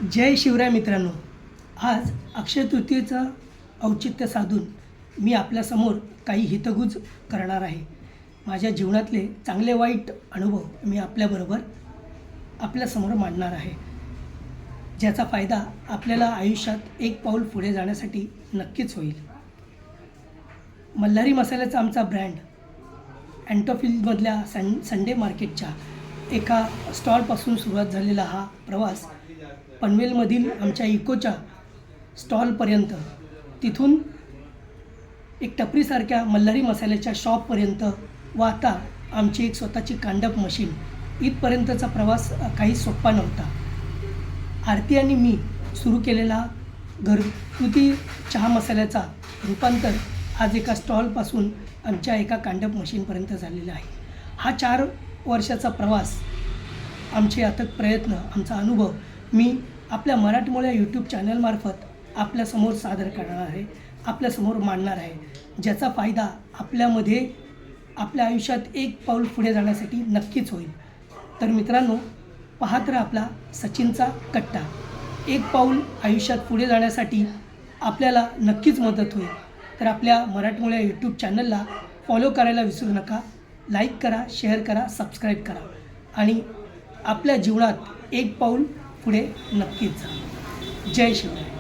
जय शिवराय मित्रांनो. आज अक्षय तृतीयेचं औचित्य साधून मी आपल्यासमोर काही हितगुज करणार आहे. माझ्या जीवनातले चांगले वाईट अनुभव मी आपल्यासमोर मांडणार आहे, ज्याचा फायदा आपल्याला आयुष्यात एक पाऊल पुढे जाण्यासाठी नक्कीच होईल. मल्हारी मसाल्याचा आमचा ब्रँड अँटोफिल्डमधल्या संडे मार्केटच्या एका स्टॉलपासून सुरुवात झालेला हा प्रवास पनवेलमधील आमच्या इकोच्या स्टॉलपर्यंत, तिथून एक टपरीसारख्या मल्हारी मसाल्याच्या शॉपपर्यंत व आता आमची एक स्वतःची कांडप मशीन, इथपर्यंतचा प्रवास काही सोपा नव्हता. आरती आणि मी सुरू केलेला घरगुती चहा मसाल्याचा रूपांतर आज एका स्टॉलपासून आमच्या एका कांडप मशीनपर्यंत झालेला आहे. हा 4 वर्षाचा प्रवास, आमचे अथक प्रयत्न, आमचा अनुभव मी आपल्या मराठमोळ्या यूट्यूब चॅनलमार्फत आपल्यासमोर सादर करणार आहे, आपल्यासमोर मांडणार आहे, ज्याचा फायदा आपल्या आयुष्यात एक पाऊल पुढे जाण्यासाठी नक्कीच होईल. तर मित्रांनो, पाहत राहा आपला सचिनचा कट्टा. एक पाऊल आयुष्यात पुढे जाण्यासाठी आपल्याला नक्कीच मदत होईल. तर आपल्या मराठमोळ्या यूट्यूब चॅनलला फॉलो करायला विसरू नका. लाईक करा, शेअर करा, सबस्क्राईब करा आणि आपल्या जीवनात एक पाऊल पुढे नक्कीच जा. जय शिवराय.